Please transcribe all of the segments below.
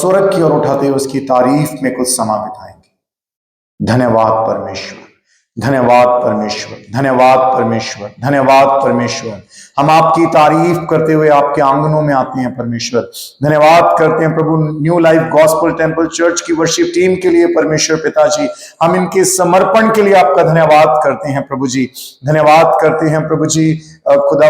स्वर्ग की ओर उठाते हुए उसकी तारीफ में कुछ समय बिताएंगे। धन्यवाद परमेश्वर, धन्यवाद परमेश्वर, धन्यवाद परमेश्वर, धन्यवाद परमेश्वर। हम आपकी तारीफ करते हुए आपके आंगनों में आते हैं परमेश्वर। धन्यवाद करते हैं प्रभु new life gospel temple church की वर्शिप टीम के लिए परमेश्वर पिताजी। हम इनके समर्पण के लिए आपका धन्यवाद करते हैं प्रभु जी। धन्यवाद करते हैं प्रभु जी खुदा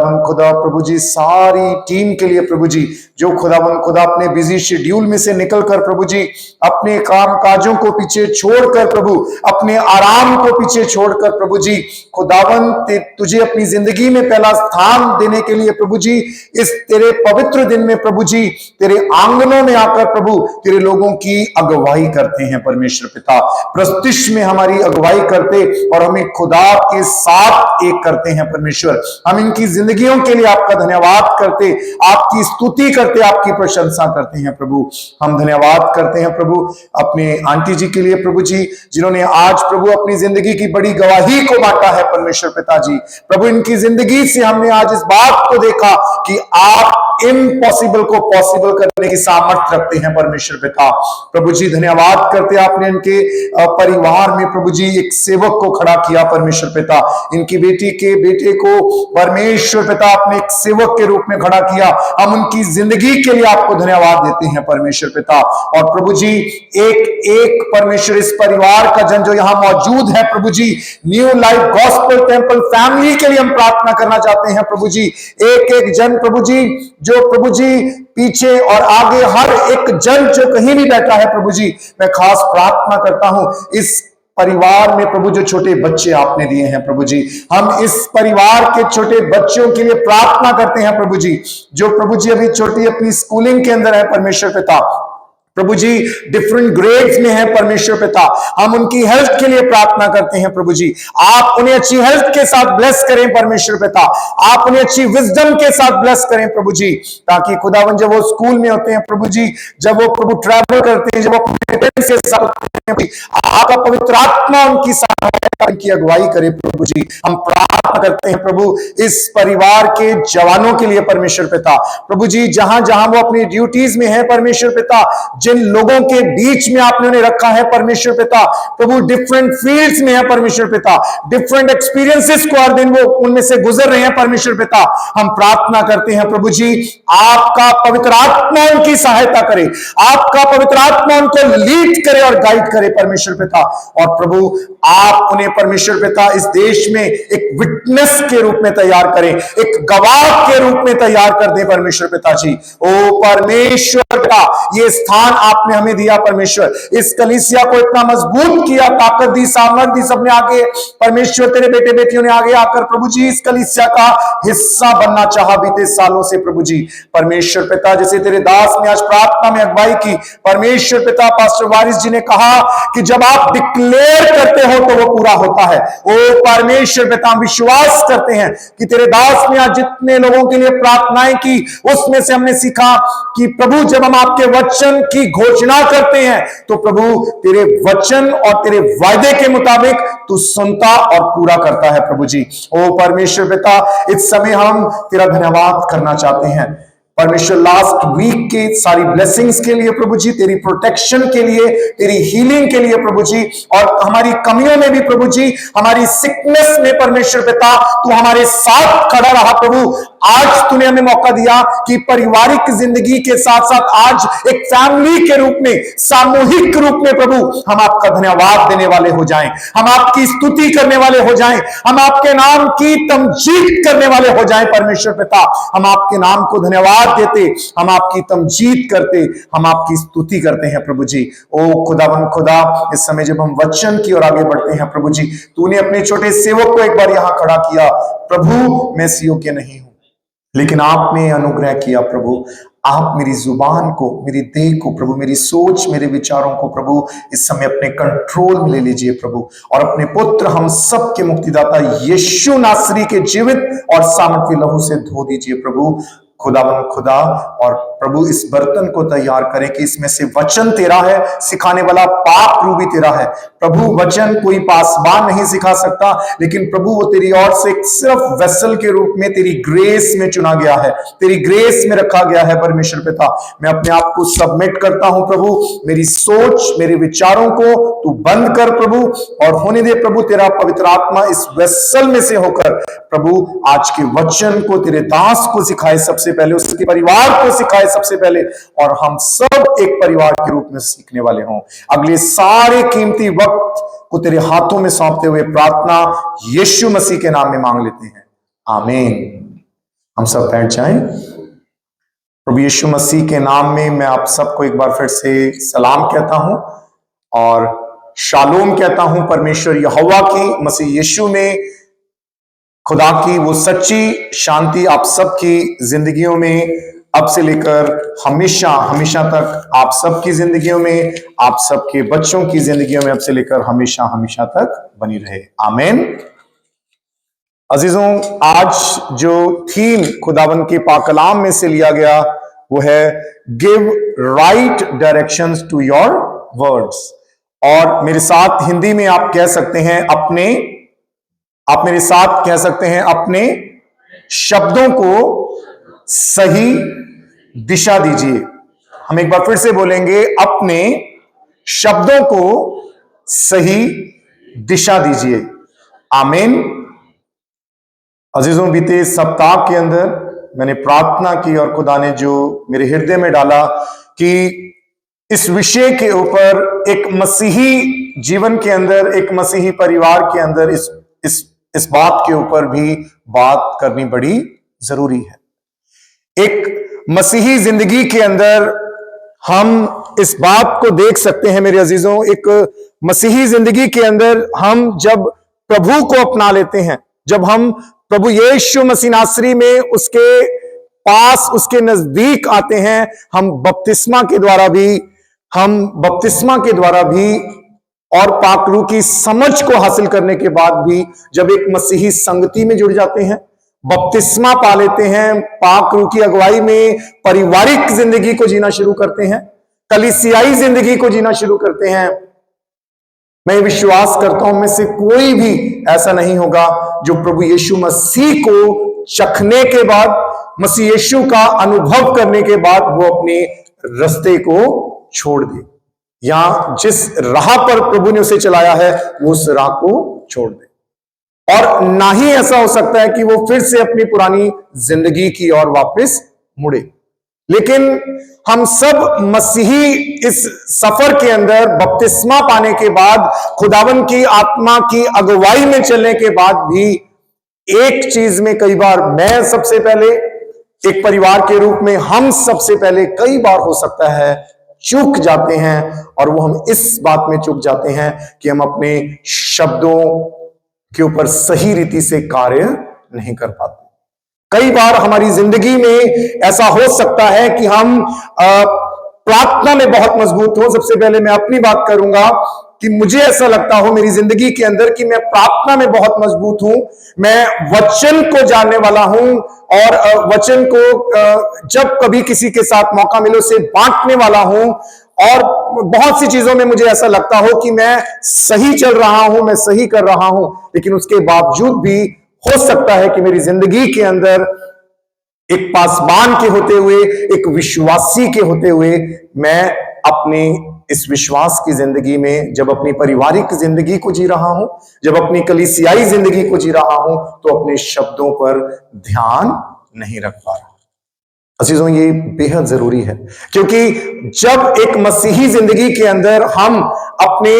प्रभु जी सारी टीम के लिए प्रभु जी, जो खुदा अपने बिजी शेड्यूल में से निकलकर प्रभु जी अपने काम काजों को पीछे छोड़कर प्रभु, अपने आराम को पीछे छोड़कर प्रभु जी खुदावन तुझे अपनी जिंदगी में पहला स्थान देने के लिए प्रभु जी इस तेरे पवित्र दिन में प्रभु जी तेरे आंगनों में आकर प्रभु तेरे लोगों की अगुवाई करते हैं परमेश्वर पिता। प्रस्तिश में हमारी अगुवाई करते और हमें खुदा के साथ एक करते हैं परमेश्वर। हम इनकी जिंदगियों के लिए आपका धन्यवाद करते, आपकी स्तुति करते, आपकी प्रशंसा करते हैं प्रभु। हम धन्यवाद करते हैं प्रभु अपने आंटी जी के लिए प्रभु जी, जिन्होंने आज प्रभु अपनी जिंदगी की बड़ी गवाही को बांटा है परमेश्वर पिताजी। प्रभु इनकी जिंदगी से हमने आज इस बात को देखा कि आप इम्पॉसिबल को पॉसिबल करने की सामर्थ्य रखते हैं परमेश्वर पिता। प्रभु जी धन्यवाद करते आपने इनके परिवार में प्रभु जी एक सेवक को खड़ा किया परमेश्वर पिता। इनकी बेटी के बेटे को परमेश्वर पिता आपने एक सेवक के रूप में खड़ा किया। हम उनकी जिंदगी के लिए आपको धन्यवाद देते हैं परमेश्वर पिता। और प्रभु जी एक एक परमेश्वर इस परिवार का जन जो यहाँ मौजूद है प्रभु जी, new life gospel temple family के लिए हम प्रार्थना करना चाहते हैं प्रभु जी। एक एक जन प्रभु जी जो प्रभु जी पीछे और आगे हर एक जन जो कहीं भी बैठा है प्रभु जी, मैं खास प्रार्थना करता हूं इस परिवार में प्रभु जो छोटे बच्चे आपने दिए हैं प्रभु जी, हम इस परिवार के छोटे बच्चों के लिए प्रार्थना करते हैं प्रभु जी, जो प्रभु जी अभी छोटी अपनी स्कूलिंग के अंदर है परमेश्वर पिता। प्रभु जी डिफरेंट ग्रेड्स में है परमेश्वर पिता। हम उनकी हेल्थ के लिए प्रार्थना करते हैं प्रभु जी, आप उन्हें अच्छी हेल्थ के साथ ब्लेस करें परमेश्वर पिता। आप उन्हें अच्छी विजडम के साथ ब्लेस करें प्रभु जी, ताकि खुदावन जब वो स्कूल में होते हैं प्रभु जी, जब वो प्रभु ट्रैवल करते हैं, जब वो अपने पेरेंट्स के साथ होते हैं, आपका पवित्र आत्मा उनकी सहायता की अगुवाई करे प्रभु जी। हम प्रार्थना करते हैं प्रभु इस परिवार के जवानों के लिए परमेश्वर पिता। प्रभु जी जहां जहां वो अपनी ड्यूटीज में है परमेश्वर पिता, जिन लोगों के बीच में आपने उन्हें रखा है परमेश्वर पिता, प्रभु डिफरेंट फील्ड्स में है परमेश्वर पिता, डिफरेंट एक्सपीरियंसेस को हर दिन वो उनमें से गुजर रहे हैं परमेश्वर पिता। हम प्रार्थना करते हैं प्रभु जी आपका पवित्र आत्मा उनकी सहायता करे, आपका पवित्र आत्मा उनको लीड करे और गाइड करे परमेश्वर पिता। और प्रभु आप उन्हें परमेश्वर पिता इस देश में एक विटनेस के रूप में तैयार करें, एक गवाह के रूप में तैयार कर दे परमेश्वर पिता जी। ओ परमेश्वर पिता ये स्थान आपने हमें दिया परमेश्वर, इस कलीसिया को इतना मजबूत किया, ताकत दी, सामर्थ दी, सबने आगे परमेश्वर तेरे बेटे बेटियों ने आगे आकर प्रभु जी इस कलीसिया का हिस्सा बनना चाहा बीते सालों से प्रभु जी। परमेश्वर पिता जैसे तेरे दास ने आज प्रार्थना में अगुवाई की परमेश्वर पिता, पास्टर वारिस जी ने कहा कि जब आप डिक्लेयर करते हो तो वो पूरा होता है। ओ परमेश्वर पिता विश्वास करते हैं कि तेरे दास ने आज जितने लोगों के लिए प्रार्थनाएं की उसमें से हमने सीखा कि प्रभु जब हम आपके वचन की घोषणा करते हैं तो प्रभु तेरे वचन और तेरे वायदे के मुताबिक तू सुनता और पूरा करता है प्रभु जी। ओ परमेश्वर पिता इस समय हम तेरा धन्यवाद करना चाहते हैं परमेश्वर, लास्ट वीक के सारी ब्लेसिंग्स के लिए प्रभु जी, तेरी प्रोटेक्शन के लिए, तेरी हीलिंग के लिए प्रभु जी, और हमारी कमियों में भी प्रभु जी, हमारी सिकनेस में परमेश्वर पिता तू हमारे साथ खड़ा रहा प्रभु। आज तूने हमें मौका दिया कि पारिवारिक जिंदगी के साथ साथ आज एक फैमिली के रूप में, सामूहिक रूप में प्रभु हम आपका धन्यवाद देने वाले हो जाएं, हम आपकी स्तुति करने वाले हो जाएं, हम आपके नाम की तमजीद करने वाले हो जाएं परमेश्वर पिता। हम आपके नाम को धन्यवाद देते, हम आपकी तमजीद करते, हम आपकी स्तुति करते हैं प्रभु जी। ओ खुदावन खुदा इस समय जब हम वचन की ओर आगे बढ़ते हैं प्रभु जी, तूने अपने छोटे सेवक को एक बार यहां खड़ा किया प्रभु, मैं इस योग्य नहीं हूं लेकिन आपने अनुग्रह किया प्रभु। आप मेरी जुबान को, मेरी देह को प्रभु, मेरी सोच, मेरे विचारों को प्रभु इस समय अपने कंट्रोल में ले लीजिए प्रभु, और अपने पुत्र हम सब के मुक्तिदाता यीशु नासरी के जीवित और सामर्थी लहू से धो दीजिए प्रभु। खुदावन खुदा और प्रभु इस बर्तन को तैयार करें कि इसमें से वचन तेरा है, सिखाने वाला पाक रू भी तेरा है। प्रभु वचन कोई पासबान नहीं सिखा सकता, लेकिन प्रभु वो तेरी ओर से सिर्फ वेसल के रूप में तेरी ग्रेस में चुना गया है, तेरी ग्रेस में रखा गया है। परमेश्वर पिता, मैं अपने आप को सबमिट करता हूं प्रभु, मेरी सोच मेरे विचारों को तू बंद कर प्रभु, और होने दे प्रभु तेरा पवित्र आत्मा इस वेसल में से होकर प्रभु आज के वचन को तेरे दास को सिखाए सबसे पहले, उसके परिवार को सिखाए सबसे पहले, और हम सब एक परिवार के रूप में सीखने वाले हों। अगले सारे कीमती वक्त को तेरे हाथों में सौंपते हुए प्रार्थना यीशु मसीह के नाम में मांग लेते हैं, आमीन। हम सब बैठ जाएं। प्रभु यीशु मसीह के नाम में मैं आप सबको एक बार फिर से सलाम कहता हूं और शालोम कहता हूं। परमेश्वर यहोवा की मसीह यीशु में खुदा की वो सच्ची शांति आप सबकी जिंदगियों में अब से लेकर हमेशा हमेशा तक, आप सबकी जिंदगियों में, आप सबके बच्चों की जिंदगियों में अब से लेकर हमेशा हमेशा तक बनी रहे, आमीन। अजीजों, आज जो थीम खुदावन के पाकलाम में से लिया गया वो है give right directions to your words, और मेरे साथ हिंदी में आप कह सकते हैं आप मेरे साथ कह सकते हैं अपने शब्दों को सही दिशा दीजिए। हम एक बार फिर से बोलेंगे, अपने शब्दों को सही दिशा दीजिए, आमीन। अजीजों, बीते सप्ताह के अंदर मैंने प्रार्थना की और खुदा ने जो मेरे हृदय में डाला कि इस विषय के ऊपर एक मसीही जीवन के अंदर, एक मसीही परिवार के अंदर इस बात के ऊपर भी बात करनी बड़ी जरूरी है। एक मसीही जिंदगी के अंदर हम इस बात को देख सकते हैं मेरे अजीजों, एक मसीही जिंदगी के अंदर हम जब प्रभु को अपना लेते हैं, जब हम प्रभु यीशु मसीह नासरी में उसके पास, उसके नजदीक आते हैं, हम बपतिस्मा के द्वारा भी और पाकरू की समझ को हासिल करने के बाद भी जब एक मसीही संगति में जुड़ जाते हैं, बपतिस्मा पा लेते हैं, पाकरू की अगुवाई में पारिवारिक जिंदगी को जीना शुरू करते हैं, कलीसियाई जिंदगी को जीना शुरू करते हैं, मैं विश्वास करता हूं में से कोई भी ऐसा नहीं होगा जो प्रभु यीशु मसीह को चखने के बाद, मसीह यीशु का अनुभव करने के बाद वो अपने रास्ते को छोड़ दे, या जिस राह पर प्रभु ने उसे चलाया है वो उस राह को छोड़ दे। और ना ही ऐसा हो सकता है कि वो फिर से अपनी पुरानी जिंदगी की ओर वापस मुड़े। लेकिन हम सब मसीही इस सफर के अंदर बपतिस्मा पाने के बाद, खुदावन की आत्मा की अगुवाई में चलने के बाद भी एक चीज में कई बार मैं सबसे पहले, एक परिवार के रूप में हम सबसे पहले कई बार हो सकता है चूक जाते हैं, और वो हम इस बात में चूक जाते हैं कि हम अपने शब्दों के ऊपर सही रीति से कार्य नहीं कर पाते। कई बार हमारी जिंदगी में ऐसा हो सकता है कि हम प्रार्थना में बहुत मजबूत हो। सबसे पहले मैं अपनी बात करूंगा कि मुझे ऐसा लगता हो मेरी जिंदगी के अंदर कि मैं प्रार्थना में बहुत मजबूत हूं, मैं वचन को जानने वाला हूं, और वचन को जब कभी किसी के साथ मौका मिले उसे बांटने वाला हूं, और बहुत सी चीजों में मुझे ऐसा लगता हो कि मैं सही चल रहा हूं, मैं सही कर रहा हूं, लेकिन उसके बावजूद भी हो सकता है कि मेरी जिंदगी के अंदर एक पासबान के होते हुए, एक विश्वासी के होते हुए, मैं अपने इस विश्वास की जिंदगी में जब अपनी पारिवारिक जिंदगी को जी रहा हूं, जब अपनी कलीसियाई जिंदगी को जी रहा हूं, तो अपने शब्दों पर ध्यान नहीं रख पा रहा। अजीजों, ये बेहद जरूरी है, क्योंकि जब एक मसीही जिंदगी के अंदर हम अपने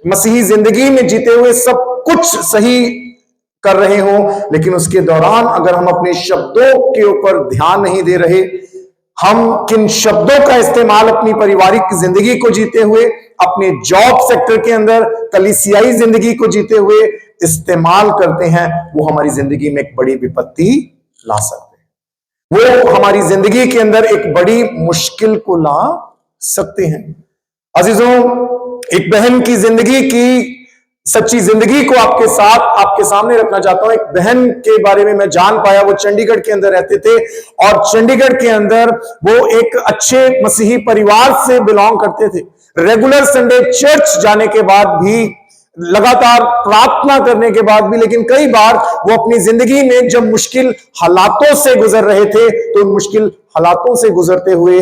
मसीही जिंदगी में जीते हुए सब कुछ सही कर रहे हो, लेकिन उसके दौरान अगर हम अपने शब्दों के ऊपर ध्यान नहीं दे रहे, हम किन शब्दों का इस्तेमाल अपनी पारिवारिक जिंदगी को जीते हुए, अपने जॉब सेक्टर के अंदर कलीसियाई जिंदगी को जीते हुए इस्तेमाल करते हैं, वो हमारी जिंदगी में एक बड़ी विपत्ति ला सकते हैं, वो हमारी जिंदगी के अंदर एक बड़ी मुश्किल को ला सकते हैं। अजीजों, एक बहन की जिंदगी की सच्ची जिंदगी को आपके साथ, आपके सामने रखना चाहता हूं। एक बहन के बारे में मैं जान पाया, वो चंडीगढ़ के अंदर रहते थे और चंडीगढ़ के अंदर वो एक अच्छे मसीही परिवार से बिलोंग करते थे। रेगुलर संडे चर्च जाने के बाद भी, लगातार प्रार्थना करने के बाद भी, लेकिन कई बार वो अपनी जिंदगी में जब मुश्किल हालातों से गुजर रहे थे, तो उन मुश्किल हालातों से गुजरते हुए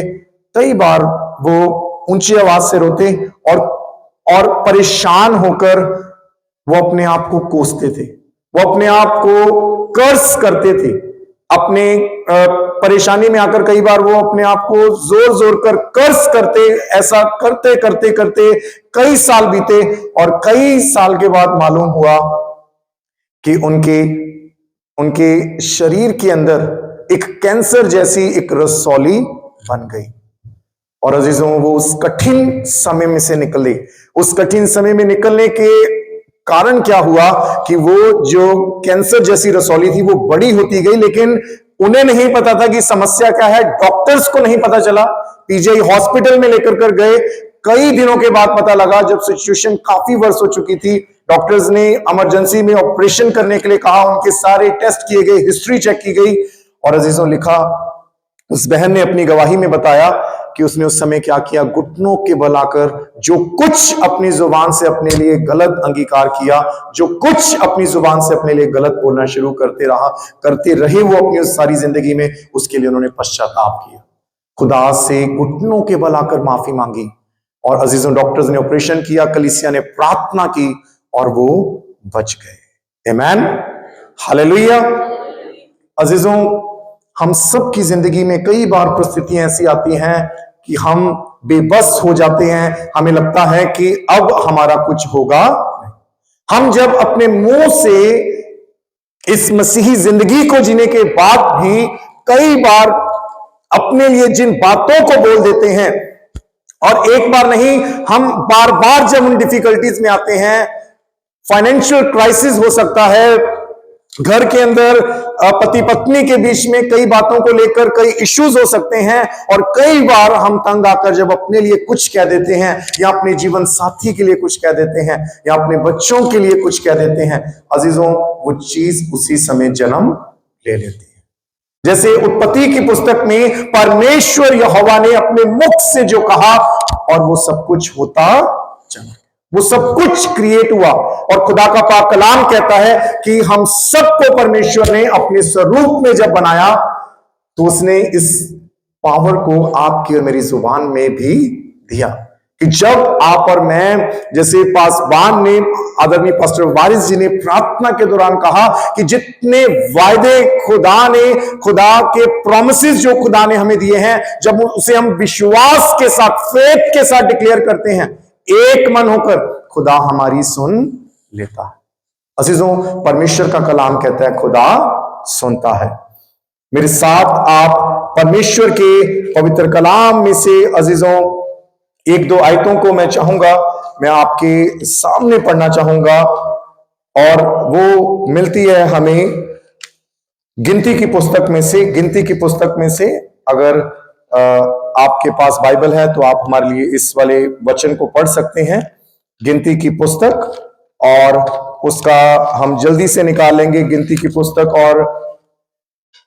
कई बार वो ऊंची आवाज से रोते और परेशान होकर वो अपने आप को कोसते थे, वो अपने आप को कर्स करते थे। अपने परेशानी में आकर कई बार वो अपने आप को जोर जोर कर कर्स करते। ऐसा करते करते करते कई साल बीते और कई साल के बाद मालूम हुआ कि उनके शरीर के अंदर एक कैंसर जैसी एक रसौली बन गई। और अजीजों, वो उस कठिन समय में से निकले। उस कठिन समय में निकलने के कारण क्या हुआ कि वो जो कैंसर जैसी रसौली थी वो बड़ी होती गई, लेकिन उन्हें नहीं पता था कि समस्या क्या है। डॉक्टर्स को नहीं पता चला। पीजीआई हॉस्पिटल में लेकर कर गए। कई दिनों के बाद पता लगा, जब सिचुएशन काफी वर्ष हो चुकी थी, डॉक्टर्स ने इमरजेंसी में ऑपरेशन करने के लिए कहा। उनके सारे टेस्ट किए गए, हिस्ट्री चेक की गई। और अजीजों, लिखा, उस बहन ने अपनी गवाही में बताया कि उसने उस समय क्या किया। घुटनों के बल आकर जो कुछ अपनी जुबान से अपने लिए गलत अंगीकार किया, जो कुछ अपनी जुबान से अपने लिए गलत बोलना शुरू करते रहे वो अपनी उस सारी जिंदगी में, उसके लिए उन्होंने पश्चाताप किया। खुदा से घुटनों के बल आकर माफी मांगी। और अजीजों, डॉक्टर्स ने ऑपरेशन किया, कलीसिया ने प्रार्थना की और वो बच गए। आमीन, हालेलुया। अजीजों, हम सब की जिंदगी में कई बार परिस्थितियां ऐसी आती हैं कि हम बेबस हो जाते हैं। हमें लगता है कि अब हमारा कुछ होगा। हम जब अपने मुंह से इस मसीही जिंदगी को जीने के बाद भी कई बार अपने लिए जिन बातों को बोल देते हैं, और एक बार नहीं, हम बार बार जब उन डिफिकल्टीज में आते हैं, फाइनेंशियल क्राइसिस हो सकता है, घर के अंदर पति पत्नी के बीच में कई बातों को लेकर कई इश्यूज हो सकते हैं, और कई बार हम तंग आकर जब अपने लिए कुछ कह देते हैं, या अपने जीवन साथी के लिए कुछ कह देते हैं, या अपने बच्चों के लिए कुछ कह देते हैं, अजीजों, वो चीज उसी समय जन्म ले लेती है। जैसे उत्पत्ति की पुस्तक में परमेश्वर यहोवा ने अपने मुख से जो कहा, और वो सब कुछ होता चला, वो सब कुछ क्रिएट हुआ। और खुदा का पाक कलाम कहता है कि हम सबको परमेश्वर ने अपने स्वरूप में जब बनाया, तो उसने इस पावर को आपकी और मेरी जुबान में भी दिया कि जब आप और मैं, जैसे पासवान ने, आदरणीय पास्टर वारिस जी ने प्रार्थना के दौरान कहा कि जितने वायदे खुदा के प्रॉमिसेस जो खुदा ने हमें दिए हैं, जब उसे हम विश्वास के साथ, फेथ के साथ डिक्लेयर करते हैं, एक मन होकर, खुदा हमारी सुन लेता है। अजीजों, परमेश्वर का कलाम कहता है खुदा सुनता है। मेरे साथ आप परमेश्वर के पवित्र कलाम में से अजीजों एक दो आयतों को मैं आपके सामने पढ़ना चाहूंगा, और वो मिलती है हमें गिनती की पुस्तक में से। अगर आपके पास बाइबल है तो आप हमारे लिए इस वाले वचन को पढ़ सकते हैं, गिनती की पुस्तक, और उसका हम जल्दी से निकाल लेंगे। गिनती की पुस्तक और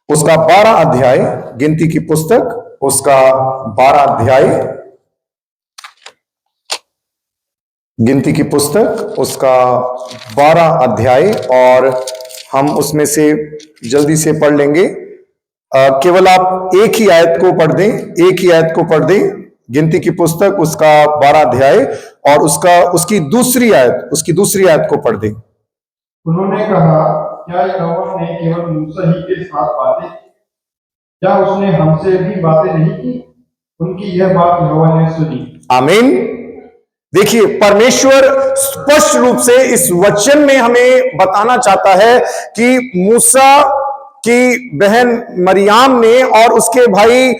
उसका 12 अध्याय, गिनती की पुस्तक उसका 12 अध्याय, गिनती की पुस्तक उसका 12 अध्याय, और हम उसमें से जल्दी से पढ़ लेंगे। केवल आप एक ही आयत को पढ़ दें, गिनती की पुस्तक उसका 12 अध्याय, और उसकी दूसरी आयत को पढ़ दें। उन्होंने कहा, क्या यहोवा ने केवल मूसा ही के साथ बातें की? क्या उसने हमसे भी बातें नहीं की? उनकी यह बात यहोवा ने सुनी। आमीन। देखिए, परमेश्वर स्पष्ट रूप से इस वचन में हमें बताना चाहता है कि मूसा की बहन मरियाम ने और उसके भाई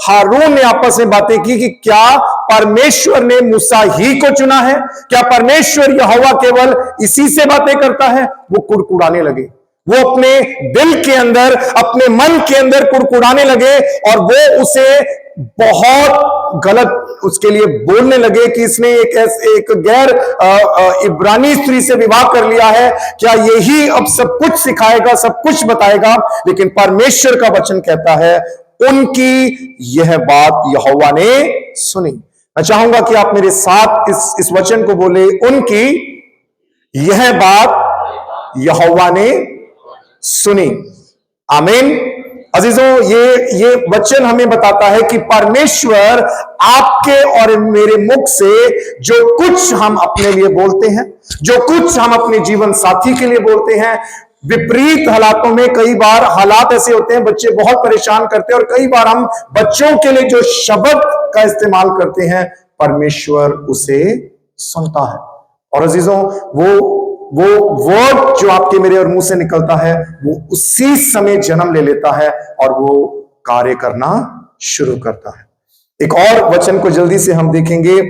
हारून ने आपस में बातें की कि क्या परमेश्वर ने मूसा ही को चुना है? क्या परमेश्वर यहोवा केवल इसी से बातें करता है? वो कुड़कुड़ाने लगे। वो अपने दिल के अंदर, अपने मन के अंदर कुड़कुड़ाने लगे, और वो उसे बहुत गलत उसके लिए बोलने लगे कि इसने एक गैर इब्रानी स्त्री से विवाह कर लिया है, क्या यही अब सब कुछ सिखाएगा, सब कुछ बताएगा? लेकिन परमेश्वर का वचन कहता है उनकी यह बात यहोवा ने सुनी। मैं चाहूंगा कि आप मेरे साथ इस वचन को बोले, उनकी यह बात यहोवा ने सुनी। आमीन। अजीजों, ये वचन हमें बताता है कि परमेश्वर आपके और मेरे मुख से जो कुछ हम अपने लिए बोलते हैं, जो कुछ हम अपने जीवन साथी के लिए बोलते हैं, विपरीत हालातों में कई बार हालात ऐसे होते हैं, बच्चे बहुत परेशान करते हैं, और कई बार हम बच्चों के लिए जो शब्द का इस्तेमाल करते हैं, परमेश्वर उसे सुनता है। और अजीजों, वो वर्ड जो आपके मेरे और मुंह से निकलता है, वो उसी समय जन्म ले लेता है और वो कार्य करना शुरू करता है। एक और वचन को जल्दी से हम देखेंगे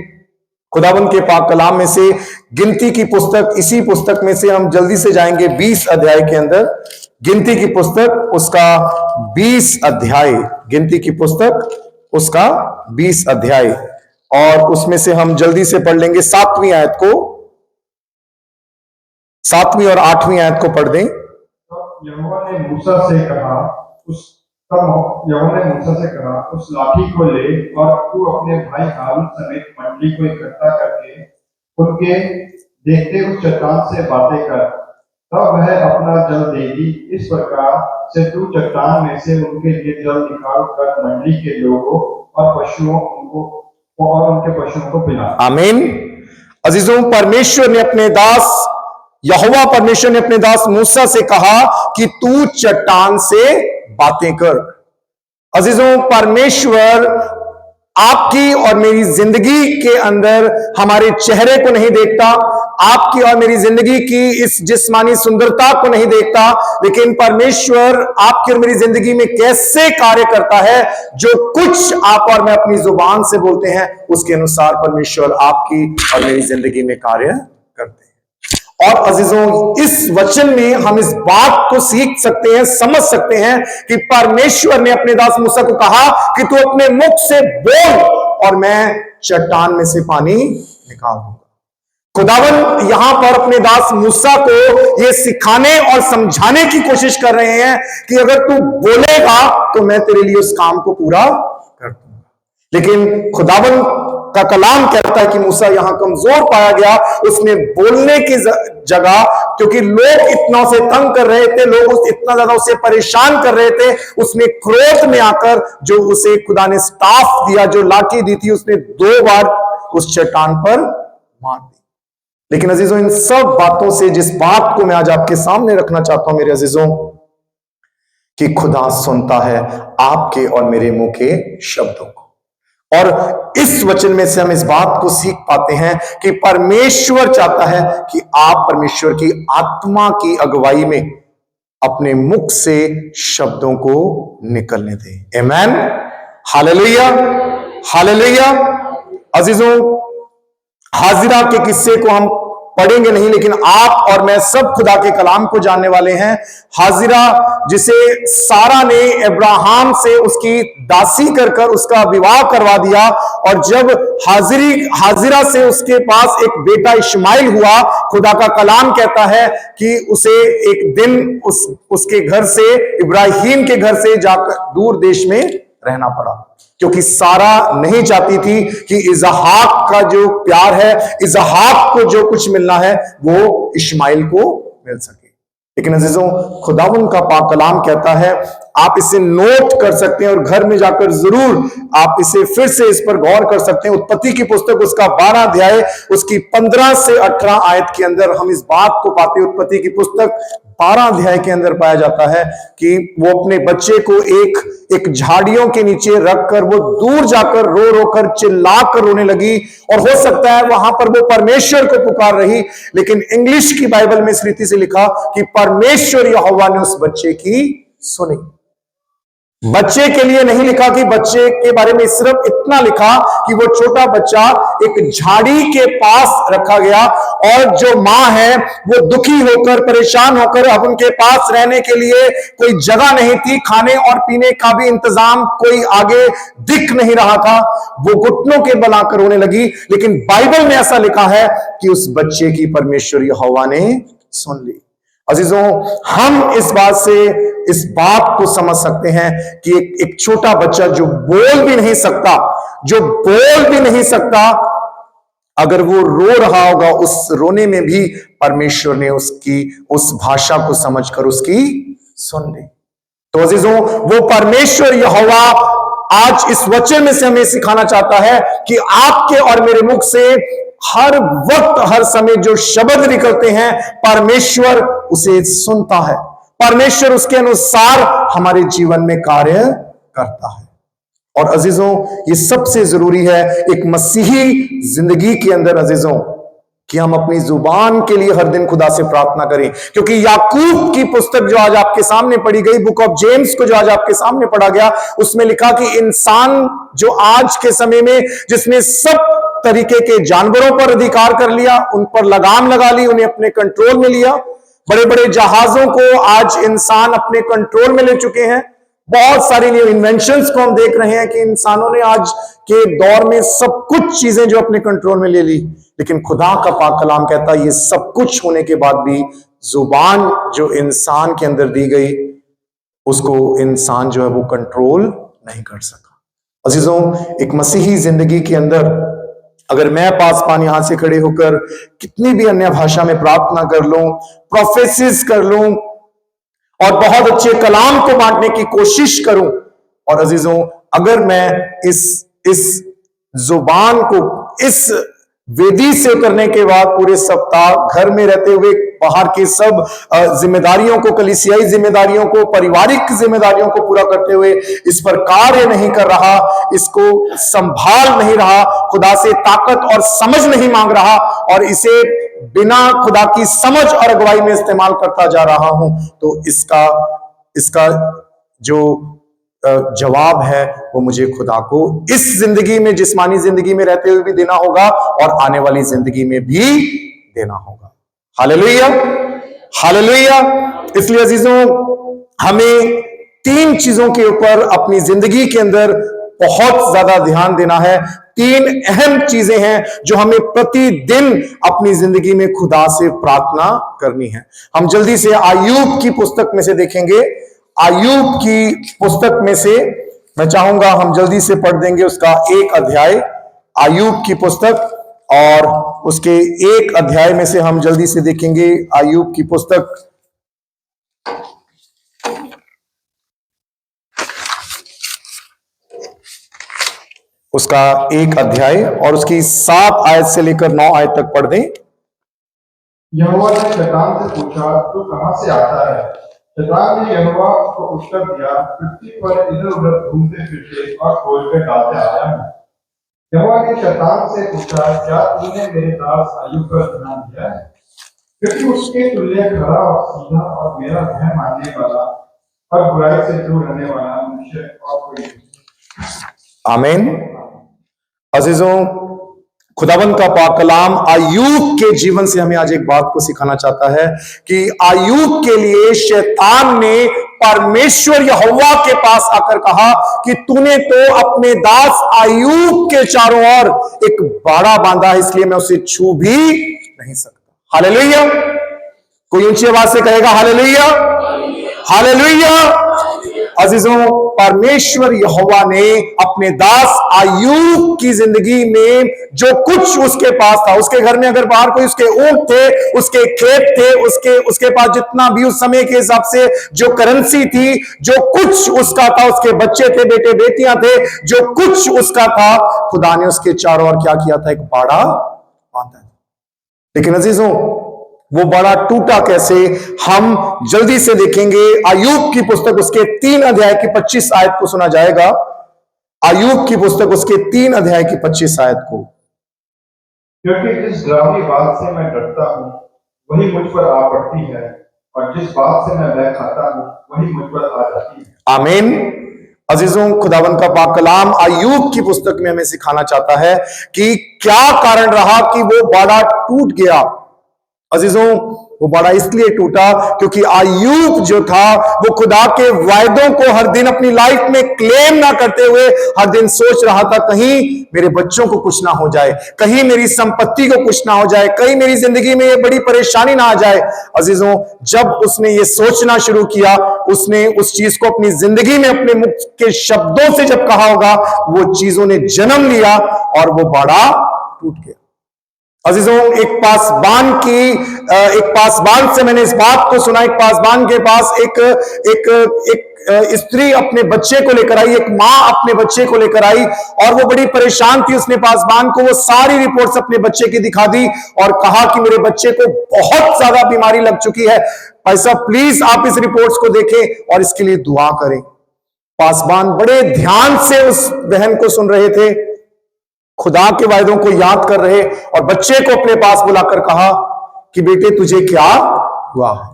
खुदावंद के पाक कलाम में से, गिनती की पुस्तक, इसी पुस्तक में से हम जल्दी से जाएंगे 20 अध्याय के अंदर। गिनती की पुस्तक उसका 20 अध्याय, गिनती की पुस्तक उसका 20 अध्याय, और उसमें से हम जल्दी से पढ़ लेंगे 7वीं आयत को, 7वीं और 8वीं आयत को पढ़ दें। तब यहोवा ने मूसा से कहा, उस लाठी को ले और तू अपने भाई हारून समेत मंडली को इकट्ठा करके उनके देखते उस चट्टान से बातें कर, तब वह अपना जल देगी। इस प्रकार से तू चट्टान में से उनके लिए जल निकाल कर मंडली के लोगों और पशुओं और उनके पशुओं को पिला। आमीन। अजीजों, परमेश्वर ने अपने दास यहोवा परमेश्वर ने अपने दास मूसा से कहा कि तू चट्टान से बातें कर। अजीजों, परमेश्वर आपकी और मेरी जिंदगी के अंदर हमारे चेहरे को नहीं देखता, आपकी और मेरी जिंदगी की इस जिस्मानी सुंदरता को नहीं देखता, लेकिन परमेश्वर आपकी और मेरी जिंदगी में कैसे कार्य करता है, जो कुछ आप और मैं अपनी जुबान से बोलते हैं, उसके अनुसार परमेश्वर आपकी और मेरी जिंदगी में कार्य करते हैं। और अजीजों, इस वचन में हम इस बात को सीख सकते हैं, समझ सकते हैं कि परमेश्वर ने अपने दास मूसा को कहा कि तू अपने मुख से बोल और मैं चट्टान में से पानी निकाल दूंगा। खुदावन यहां पर अपने दास मूसा को यह सिखाने और समझाने की कोशिश कर रहे हैं कि अगर तू बोलेगा तो मैं तेरे लिए उस काम को पूरा कर दूंगा। लेकिन खुदावन का कलाम कहता है कि मूसा यहां कमजोर पाया गया, उसने बोलने की जगह, क्योंकि लोग इतना उसे तंग कर रहे थे, लोग इतना ज्यादा उसे परेशान कर रहे थे, उसने क्रोध में आकर जो उसे खुदा ने स्टाफ दिया, जो लाठी दी थी, उसने 2 बार उस चट्टान पर मार दी। लेकिन अजीजों, इन सब बातों से जिस बात को मैं आज आपके सामने रखना चाहता हूं मेरे अजीजों, कि खुदा सुनता है आपके और मेरे मुंह के शब्दों को। और इस वचन में से हम इस बात को सीख पाते हैं कि परमेश्वर चाहता है कि आप परमेश्वर की आत्मा की अगुवाई में अपने मुख से शब्दों को निकलने दें। आमीन, हालेलुया, हालेलुया। अजीजों, हाजिरा के किस्से को हम पढ़ेंगे नहीं, लेकिन आप और मैं सब खुदा के कलाम को जानने वाले हैं। हाजिरा, जिसे सारा ने अब्राहम से उसकी दासी कर उसका विवाह करवा दिया, और जब हाजिरा से उसके पास एक बेटा इश्माइल हुआ, खुदा का कलाम कहता है कि उसे एक दिन उसके घर से, इब्राहिम के घर से जाकर दूर देश में रहना पड़ा, क्योंकि सारा नहीं चाहती थी कि इजहाक का जो प्यार है, इजहाक को जो कुछ मिलना है, वो इश्माइल को मिल सके। लेकिन अजीजों, खुदावंद का पाक कलाम कहता है, आप इसे नोट कर सकते हैं और घर में जाकर जरूर आप इसे फिर से इस पर गौर कर सकते हैं। उत्पत्ति की पुस्तक उसका 12 अध्याय उसकी 15 से 18 आयत के अंदर हम इस बात को पाते हैं। उत्पत्ति की पुस्तक 12 अध्याय के अंदर पाया जाता है कि वो अपने बच्चे को एक झाड़ियों के नीचे रखकर वो दूर जाकर रो रो कर चिल्ला कर रोने लगी, और हो सकता है वहां पर वो परमेश्वर को पुकार रही, लेकिन इंग्लिश की बाइबल में इस रीति से लिखा कि परमेश्वर यहोवा ने उस बच्चे की सुनी। बच्चे के लिए नहीं लिखा कि बच्चे के बारे में सिर्फ इतना लिखा कि वो छोटा बच्चा एक झाड़ी के पास रखा गया और जो मां है वो दुखी होकर, परेशान होकर, अब उनके पास रहने के लिए कोई जगह नहीं थी, खाने और पीने का भी इंतजाम कोई आगे दिख नहीं रहा था, वो घुटनों के बल आकर रोने लगी। लेकिन बाइबल में ऐसा लिखा है कि उस बच्चे की परमेश्वर यहोवा ने सुन ली। अजीजों, हम इस बात से इस बात को समझ सकते हैं कि एक छोटा बच्चा जो बोल भी नहीं सकता, अगर वो रो रहा होगा, उस रोने में भी परमेश्वर ने उसकी उस भाषा को समझकर उसकी सुन ली। तो अजीजों, वो परमेश्वर यहोवा आज इस वचन में से हमें सिखाना चाहता है कि आपके और मेरे मुख से हर वक्त, हर समय जो शब्द निकलते हैं, परमेश्वर उसे सुनता है, परमेश्वर उसके अनुसार हमारे जीवन में कार्य करता है। और अजीजों, ये सबसे जरूरी है एक मसीही जिंदगी के अंदर अजीजों, कि हम अपनी जुबान के लिए हर दिन खुदा से प्रार्थना करें, क्योंकि याकूब की पुस्तक जो आज आपके सामने पढ़ी गई, बुक ऑफ जेम्स को जो आज आपके सामने पढ़ा गया, उसमें लिखा कि इंसान जो आज के समय में जिसने सब तरीके के जानवरों पर अधिकार कर लिया, उन पर लगाम लगा ली, उन्हें अपने कंट्रोल में लिया, बड़े बड़े जहाजों को आज इंसान अपने कंट्रोल में ले चुके हैं, बहुत सारी न्यू इन्वेंशंस को हम देख रहे हैं कि इंसानों ने आज के दौर में सब कुछ चीजें जो अपने कंट्रोल में ले ली। लेकिन खुदा का पाक कलाम कहता है ये सब कुछ होने के बाद भी जुबान जो इंसान के अंदर दी गई, उसको इंसान जो है वो कंट्रोल नहीं कर सका। अजीजों, एक मसीही जिंदगी के अंदर अगर मैं पासपान यहां से खड़े होकर कितनी भी अन्य भाषा में प्रार्थना कर लूं, प्रोफेसिस कर लूं और बहुत अच्छे कलाम को बांटने की कोशिश करूं, और अजीजों, अगर मैं इस जुबान को इस वेदी से करने के बाद पूरे सप्ताह घर में रहते हुए बाहर की सब जिम्मेदारियों को, कलीसियाई जिम्मेदारियों को, पारिवारिक जिम्मेदारियों को पूरा करते हुए इस पर कार्य नहीं कर रहा, इसको संभाल नहीं रहा, खुदा से ताकत और समझ नहीं मांग रहा और इसे बिना खुदा की समझ और अगुवाई में इस्तेमाल करता जा रहा हूं, तो इसका जो जवाब है वो मुझे खुदा को इस जिंदगी में, जिस्मानी जिंदगी में रहते हुए भी देना होगा और आने वाली जिंदगी में भी देना होगा। Hallelujah, hallelujah. इसलिए अजीजों, हमें 3 चीजों के ऊपर अपनी जिंदगी के अंदर बहुत ज्यादा ध्यान देना है। 3 अहम चीजें हैं जो हमें प्रतिदिन अपनी जिंदगी में खुदा से प्रार्थना करनी है। हम जल्दी से अय्यूब की पुस्तक में से देखेंगे। अय्यूब की पुस्तक में से मैं चाहूंगा हम जल्दी से पढ़ देंगे उसका 1 अध्याय, अय्यूब की पुस्तक, और उसके 1 अध्याय में से हम जल्दी से देखेंगे अय्यूब की पुस्तक। उसका 1 अध्याय और उसकी 7 आयत से लेकर 9 आयत तक पढ़ दें। यहोवा ने शैतान से पूछा, तू कहां से आता है? शैतान ने यहोवा को उत्तर दिया, पृथ्वी पर इधर उधर घूमते फिरते और खोज कर डालते आया हूं। यहोवा ने शैतान से पूछा, क्या तूने मेरे दास अय्यूब पर ध्यान दिया है? क्योंकि उसके तुल्य खरा और सीधा और मेरा भय मानने वाला और बुराई से दूर रहने वाला मनुष्य और कोई नहीं। आमीन। अजीजों, खुदावंद का पाक कलाम अय्यूब के जीवन से हमें आज एक बात को सिखाना चाहता है कि अय्यूब के लिए शैतान ने परमेश्वर यहोवा के पास आकर कहा कि तूने तो अपने दास अय्यूब के चारों ओर एक बाड़ा बांधा है, इसलिए मैं उसे छू भी नहीं सकता। हालेलुया। कोई ऊंची आवाज से कहेगा हालेलुया, हालेलुया। अजीजों, परमेश्वर यहोवा ने अपने दास अय्यूब की जिंदगी में जो कुछ उसके पास था, उसके घर में अगर बाहर कोई उसके ऊंट थे, उसके खेत थे, उसके पास जितना भी उस समय के हिसाब से जो करेंसी थी, जो कुछ उसका था, उसके बच्चे थे, बेटे बेटियां थे, जो कुछ उसका था, खुदा ने उसके चारों ओर क्या किया था? एक बाड़ा बांधा। लेकिन अजीजों, वो बड़ा टूटा कैसे? हम जल्दी से देखेंगे अय्यूब की पुस्तक, उसके 3 अध्याय की 25 आयत को सुना जाएगा। अय्यूब की पुस्तक उसके 3 अध्याय की 25 आयत को। क्योंकि जिस डरावनी बात से मैं डरता हूँ वही मुझ पर आ पड़ती है, और जिस बात से मैं भय खाता हूँ वही मुझ पर आ जाती है। आमीन। अजीजों, खुदावन का पाक कलाम अय्यूब की पुस्तक में हमें सिखाना चाहता है कि क्या कारण रहा कि वो बाड़ा टूट गया। अजीजों, वो बड़ा इसलिए टूटा क्योंकि अय्यूब जो था वो खुदा के वायदों को हर दिन अपनी लाइफ में क्लेम ना करते हुए हर दिन सोच रहा था कहीं मेरे बच्चों को कुछ ना हो जाए, कहीं मेरी संपत्ति को कुछ ना हो जाए, कहीं मेरी जिंदगी में ये बड़ी परेशानी ना आ जाए। अजीजों, जब उसने ये सोचना शुरू किया, उसने उस चीज को अपनी जिंदगी में अपने मुख के शब्दों से जब कहा होगा, वो चीजों ने जन्म लिया और वो बड़ा टूट गया। अजीजों, एक पासबान से मैंने इस बात को सुना। एक पासबान के पास एक स्त्री अपने बच्चे को लेकर आई, एक माँ अपने बच्चे को लेकर आई और वो बड़ी परेशान थी। उसने पासबान को वो सारी रिपोर्ट्स अपने बच्चे की दिखा दी और कहा कि मेरे बच्चे को बहुत ज्यादा बीमारी लग चुकी है, भाई साहब प्लीज आप इस रिपोर्ट्स को देखें और इसके लिए दुआ करें। पासबान बड़े ध्यान से उस बहन को सुन रहे थे, खुदा के वायदों को याद कर रहे और बच्चे को अपने पास बुलाकर कहा कि बेटे तुझे क्या हुआ है।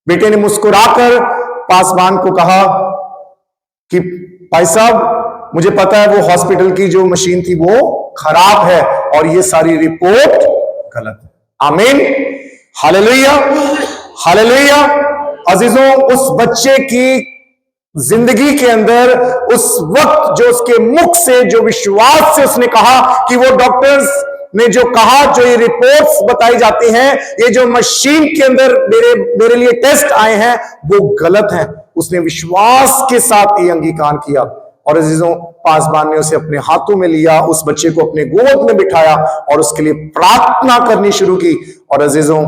बेटे ने मुस्कुराकर पासबान को कहा कि भाई साहब मुझे पता है वो हॉस्पिटल की जो मशीन थी वो खराब है और ये सारी रिपोर्ट गलत है। आमीन, हालेलुया, हालेलुया। अजीजों, उस बच्चे की जिंदगी के अंदर उस वक्त जो उसके मुख से जो विश्वास से उसने कहा कि वो डॉक्टर्स ने जो कहा, जो ये रिपोर्ट्स बताई जाती हैं, ये जो मशीन के अंदर मेरे लिए टेस्ट आए हैं वो गलत हैं, उसने विश्वास के साथ ये अंगीकार किया। और अजीजों, पासबान ने उसे अपने हाथों में लिया, उस बच्चे को अपने गोद में बिठाया और उसके लिए प्रार्थना करनी शुरू की। और अजीजों,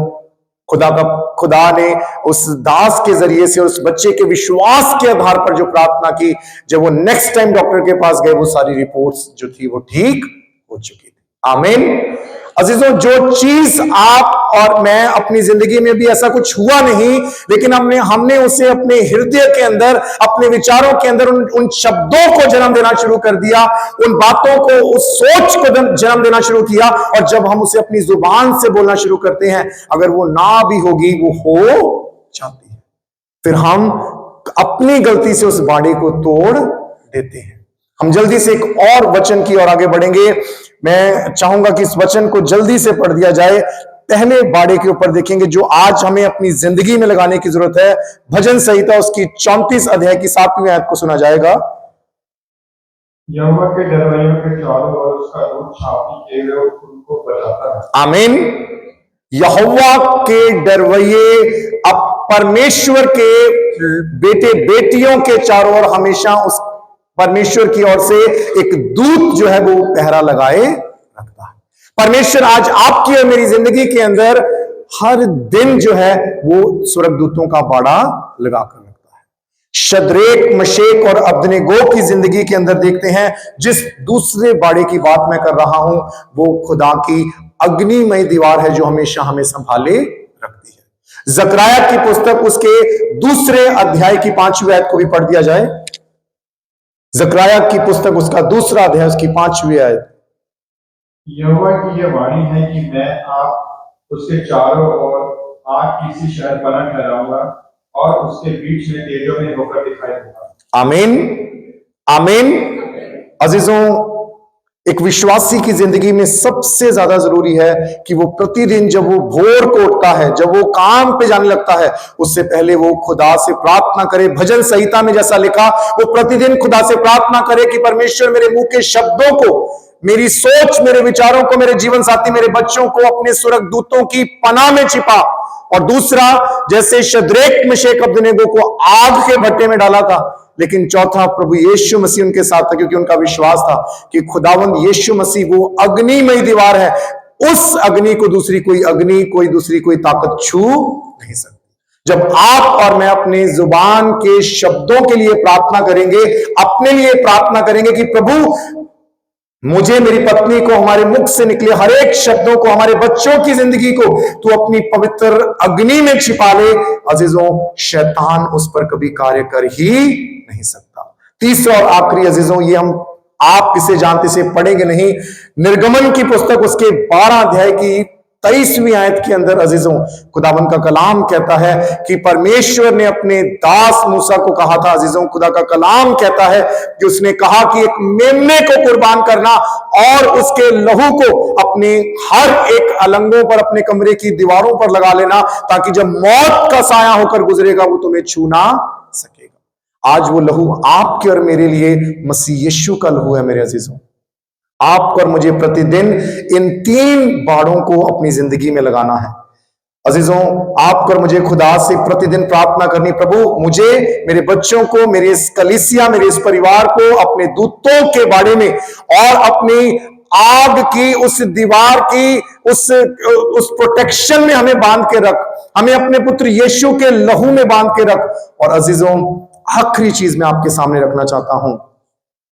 खुदा ने उस दास के जरिए से उस बच्चे के विश्वास के आधार पर जो प्रार्थना की, जब वो नेक्स्ट टाइम डॉक्टर के पास गए वो सारी रिपोर्ट्स जो थी वो ठीक हो चुकी थी। आमीन। अजीजों, जो चीज आप और मैं अपनी जिंदगी में भी ऐसा कुछ हुआ नहीं, लेकिन हमने उसे अपने हृदय के अंदर, अपने विचारों के अंदर उन शब्दों को जन्म देना शुरू कर दिया, उन बातों को, उस सोच को जन्म देना शुरू किया। और जब हम उसे अपनी जुबान से बोलना शुरू करते हैं, अगर वो ना भी होगी वो हो जाती है, फिर हम अपनी गलती से उस बाड़े को तोड़ देते हैं। हम जल्दी से एक और वचन की ओर आगे बढ़ेंगे। मैं चाहूंगा कि इस वचन को जल्दी से पढ़ दिया जाए। पहले बाड़े के ऊपर देखेंगे जो आज हमें अपनी जिंदगी में लगाने की जरूरत है। भजन संहिता उसकी 34 अध्याय की 7वीं आयत को सुना जाएगा। यहोवा के डरवैयों के चारों ओर उसका दूत छावनी किए हुए उनको बचाता है। आमीन। यहोवा के डरवैये, अब परमेश्वर के बेटे बेटियों के चारों ओर हमेशा उस परमेश्वर की ओर से एक दूत जो है वो पहरा लगाए रखता है। परमेश्वर आज आपकी और मेरी जिंदगी के अंदर हर दिन जो है वो स्वर्गदूतों का बाड़ा लगाकर रखता है। शद्रेक, मशेक और अबदनेगो की जिंदगी के अंदर देखते हैं, जिस दूसरे बाड़े की बात मैं कर रहा हूं वो खुदा की अग्निमय दीवार है जो हमेशा हमें संभाले रखती है। जकरिया की पुस्तक उसके 2 अध्याय की 5वीं आयत को भी पढ़ दिया जाए। जकरिया की पुस्तक उसका 2 अध्याय उसकी 5वीं आयत। यहोवा की यह वाणी है कि मैं आप उसके चारों ओर आग की सी शहरपनाह ठहराऊंगा और उसके बीच में तेजों में होकर दिखाई दूंगा। आमीन, आमीन। अजीजों, एक विश्वासी की जिंदगी में सबसे ज्यादा जरूरी है कि वो प्रतिदिन जब वो भोर को उठता है, जब वो काम पे जाने लगता है, उससे पहले वो खुदा से प्रार्थना करे। भजन संहिता में जैसा लिखा, वो प्रतिदिन खुदा से प्रार्थना करे कि परमेश्वर मेरे मुंह के शब्दों को, मेरी सोच, मेरे विचारों को, मेरे जीवन साथी, मेरे बच्चों को अपने स्वर्गदूतों की पनाह में छिपा। और दूसरा, जैसे शद्रेक, मेशक, अबदनेगो को आग के भट्टे में डाला था, लेकिन चौथा, प्रभु यीशु मसीह उनके साथ था, क्योंकि उनका विश्वास था कि खुदावंद यीशु मसीह वो अग्निमय दीवार है, उस अग्नि को दूसरी कोई अग्नि, कोई दूसरी कोई ताकत छू नहीं सकती। जब आप और मैं अपने जुबान के शब्दों के लिए प्रार्थना करेंगे, अपने लिए प्रार्थना करेंगे कि प्रभु मुझे, मेरी पत्नी को, हमारे मुख से निकले हर एक शब्दों को, हमारे बच्चों की जिंदगी को तू अपनी पवित्र अग्नि में छिपा ले, अजीजों, शैतान उस पर कभी कार्य कर ही नहीं सकता। तीसरा और आखिरी अजीजों, ये हम आप इसे जानते से पढ़ेंगे नहीं, निर्गमन की पुस्तक उसके 12 अध्याय की 23वीं आयत के अंदर अजीजों खुदावन का कलाम कहता है कि परमेश्वर ने अपने दास मूसा को कहा था। अजीजों खुदा का कलाम कहता है कि उसने कहा कि एक मेमने को कुर्बान करना और उसके लहू को अपने हर एक अलंगों पर, अपने कमरे की दीवारों पर लगा लेना, ताकि जब मौत का साया होकर गुजरेगा वो तुम्हें छू ना सकेगा। आज वो लहू आपके और मेरे लिए मसीह यीशु का लहू है। मेरे अजीजों, आपको और मुझे प्रतिदिन इन 3 बाड़ों को अपनी जिंदगी में लगाना है। अजीजों, आपको और मुझे खुदा से प्रतिदिन प्रार्थना करनी, प्रभु मुझे, मेरे बच्चों को, मेरे इस कलीसिया, मेरे इस परिवार को अपने दूतों के बारे में और अपनी आग की उस दीवार की उस प्रोटेक्शन में हमें बांध के रख, हमें अपने पुत्र यीशु के लहू में बांध के रख। और अजीजों, आखिरी चीज मैं आपके सामने रखना चाहता हूं।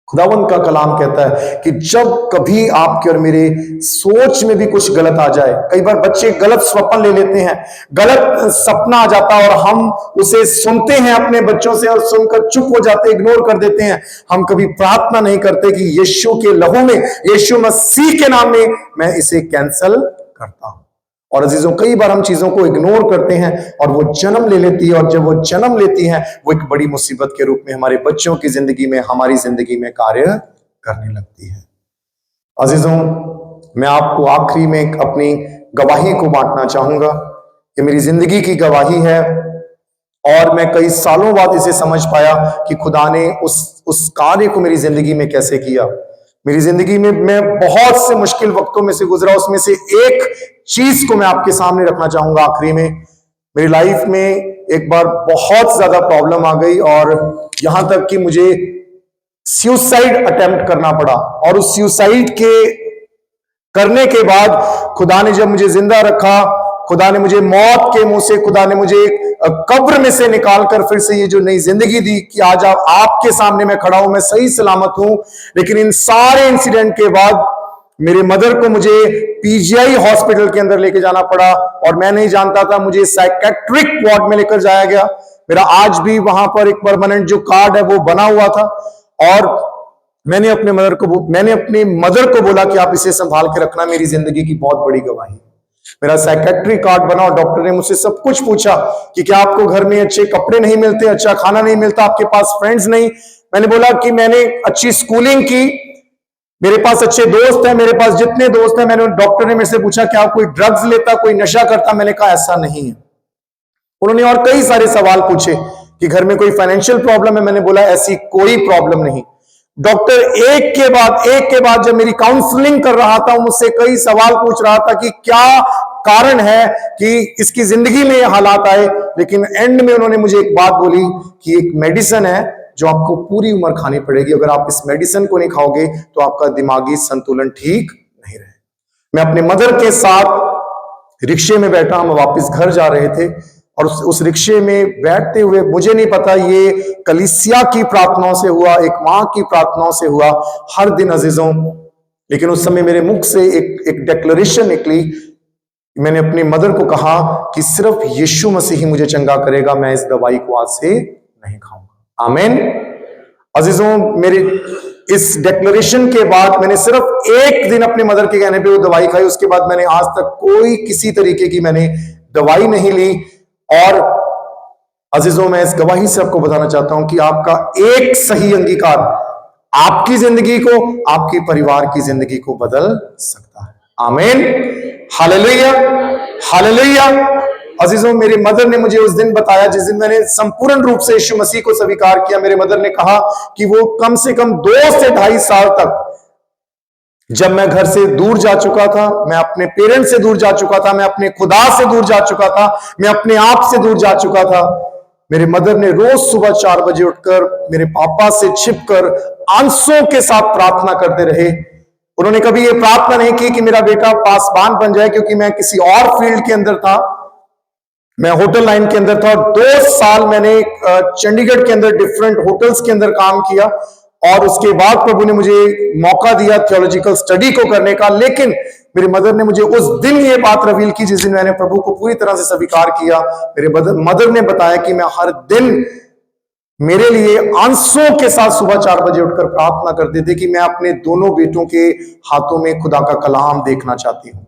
खुदावंद का कलाम कहता है कि जब कभी आपके और मेरे सोच में भी कुछ गलत आ जाए, कई बार बच्चे गलत स्वप्न ले लेते हैं, गलत सपना आ जाता है और हम उसे सुनते हैं अपने बच्चों से और सुनकर चुप हो जाते, इग्नोर कर देते हैं। हम कभी प्रार्थना नहीं करते कि यीशु के लहू में, यीशु मसीह के नाम में मैं इसे कैंसल करता हूं। और अजीजों, कई बार हम चीजों को इग्नोर करते हैं और वो जन्म ले लेती है, और जब वो जन्म लेती है वो एक बड़ी मुसीबत के रूप में हमारे बच्चों की जिंदगी में, हमारी जिंदगी में कार्य करने लगती है। अजीजों, मैं आपको आखिरी में अपनी गवाही को बांटना चाहूंगा। ये मेरी जिंदगी की गवाही है और मैं कई सालों बाद इसे समझ पाया कि खुदा ने उस कार्य को मेरी जिंदगी में कैसे किया। मेरी जिंदगी में मैं बहुत से मुश्किल वक्तों में से गुजरा, उसमें से एक चीज को मैं आपके सामने रखना चाहूंगा आखिरी में। मेरी लाइफ में एक बार बहुत ज्यादा प्रॉब्लम आ गई और यहां तक कि मुझे सुसाइड अटेम्प्ट करना पड़ा। और उस सुसाइड के करने के बाद खुदा ने जब मुझे जिंदा रखा, खुदा ने मुझे मौत के मुंह से, खुदा ने मुझे कब्र में से निकालकर फिर से ये जो नई जिंदगी दी कि आज आपके सामने मैं खड़ा हूं, मैं सही सलामत हूं। लेकिन इन सारे इंसिडेंट के बाद मेरे मदर को मुझे पीजीआई हॉस्पिटल के अंदर लेके जाना पड़ा और मैं नहीं जानता था, मुझे साइकेट्रिक वार्ड में लेकर जाया गया। मेरा आज भी वहां पर एक परमानेंट जो कार्ड है वो बना हुआ था। और मैंने अपनी मदर को बोला कि आप इसे संभाल के रखना, मेरी जिंदगी की बहुत बड़ी गवाही। मेरा साइकेट्री कार्ड बना और डॉक्टर ने मुझसे सब कुछ पूछा कि क्या आपको घर में अच्छे कपड़े नहीं मिलते, अच्छा खाना नहीं मिलता, आपके पास फ्रेंड्स नहीं। मैंने बोला कि मैंने अच्छी स्कूलिंग की, मेरे पास अच्छे दोस्त हैं, मेरे पास जितने दोस्त हैं। डॉक्टर ने मेरे से पूछा क्या कोई ड्रग्स लेता, कोई नशा करता। मैंने कहा ऐसा नहीं है। उन्होंने और कई सारे सवाल पूछे कि घर में कोई फाइनेंशियल प्रॉब्लम है। मैंने बोला ऐसी कोई प्रॉब्लम नहीं। डॉक्टर एक के बाद जब मेरी काउंसलिंग कर रहा था, मुझसे कई सवाल पूछ रहा था कि क्या कारण है कि इसकी जिंदगी में हालात आए। लेकिन एंड में उन्होंने मुझे एक बात बोली कि एक मेडिसिन है जो आपको पूरी उम्र खानी पड़ेगी, अगर आप इस मेडिसिन को नहीं खाओगे तो आपका दिमागी संतुलन ठीक नहीं रहे। मैं अपने मदर के साथ रिक्शे में बैठा, हम वापस घर जा रहे थे और उस रिक्शे में बैठते हुए मुझे नहीं पता ये कलीसिया की प्रार्थनाओं से हुआ, एक मां की प्रार्थनाओं से हुआ हर दिन अजीजों। लेकिन उस समय मेरे मुख से एक डिक्लेरेशन निकली। मैंने अपनी मदर को कहा कि सिर्फ यीशु मसीह ही मुझे चंगा करेगा, मैं इस दवाई को आज से नहीं खाऊंगा। आमीन। अजीजों, मेरे इस डिक्लेरेशन के बाद मैंने सिर्फ एक दिन अपने मदर के कहने पे वो दवाई खाई। उसके बाद मैंने आज तक कोई किसी तरीके की मैंने दवाई नहीं ली। और अजीजों, मैं इस गवाही से आपको बताना चाहता हूं कि आपका एक सही अंगीकार आपकी जिंदगी को, आपके परिवार की जिंदगी को बदल सकता है। आमीन, हालेलुया, हालेलुया। अजीजों, मेरी मदर ने मुझे उस दिन बताया जिस दिन मैंने संपूर्ण रूप से यीशु मसीह को स्वीकार किया। मेरे मदर ने कहा कि वो कम से कम 2 से 2.5 साल तक, जब मैं घर से दूर जा चुका था, मैं अपने पेरेंट्स से दूर जा चुका था, मैं अपने खुदा से दूर जा चुका था, मैं अपने आप से दूर जा चुका था, मेरे मदर ने रोज सुबह 4 बजे उठकर मेरे पापा से छिपकर आंसुओं के साथ प्रार्थना करते रहे। उन्होंने कभी ये प्रार्थना नहीं की कि मेरा बेटा पासवान बन जाए, क्योंकि मैं किसी और फील्ड के अंदर था, मैं होटल लाइन के अंदर था। और 2 साल मैंने चंडीगढ़ के अंदर डिफरेंट होटल्स के अंदर काम किया और उसके बाद प्रभु ने मुझे मौका दिया थियोलॉजिकल स्टडी को करने का। लेकिन मेरी मदर ने मुझे उस दिन ये बात रिवील की जिस दिन मैंने प्रभु को पूरी तरह से स्वीकार किया। मेरे मदर ने बताया कि मैं हर दिन मेरे लिए आंसुओं के साथ सुबह 4 बजे उठकर प्रार्थना करते थे कि मैं अपने दोनों बेटों के हाथों में खुदा का कलाम देखना चाहती हूँ।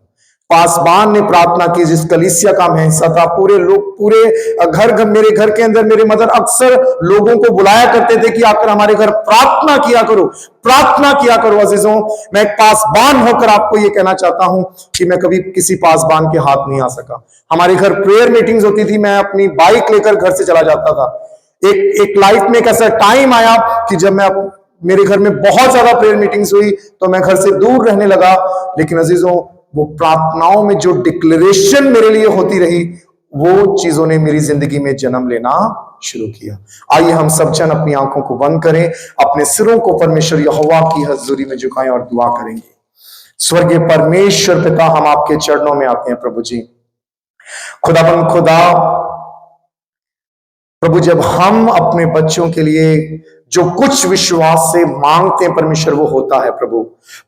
पासबान ने प्रार्थना की, जिस कलीसिया का मैं हिस्सा था, पूरे लोग, पूरे घर मेरे घर के अंदर मेरे मदर अक्सर लोगों को बुलाया करते थे कि आकर हमारे घर प्रार्थना किया करो, प्रार्थना किया करो। अजीजों, मैं एक पासबान होकर आपको यह कहना चाहता हूं कि मैं कभी किसी पासबान के हाथ नहीं आ सका। हमारे घर प्रेयर मीटिंग्स होती थी, मैं अपनी बाइक लेकर घर से चला जाता था। एक लाइफ में एक ऐसा टाइम आया कि जब मेरे घर में बहुत ज्यादा प्रेयर मीटिंग्स हुई तो मैं घर से दूर रहने लगा। लेकिन अजीजों, वो प्रार्थनाओं में जो डिक्लेरेशन मेरे लिए होती रही, वो चीजों ने मेरी जिंदगी में जन्म लेना शुरू किया। आइए हम सब जन अपनी आंखों को बंद करें, अपने सिरों को परमेश्वर यहोवा की हजूरी में झुकाएं और दुआ करेंगे। स्वर्गीय परमेश्वर पिता, हम आपके चरणों में आते हैं प्रभु जी। खुदाबंद खुदा, प्रभु, जब हम अपने बच्चों के लिए जो कुछ विश्वास से मांगते हैं परमेश्वर, वो होता है प्रभु।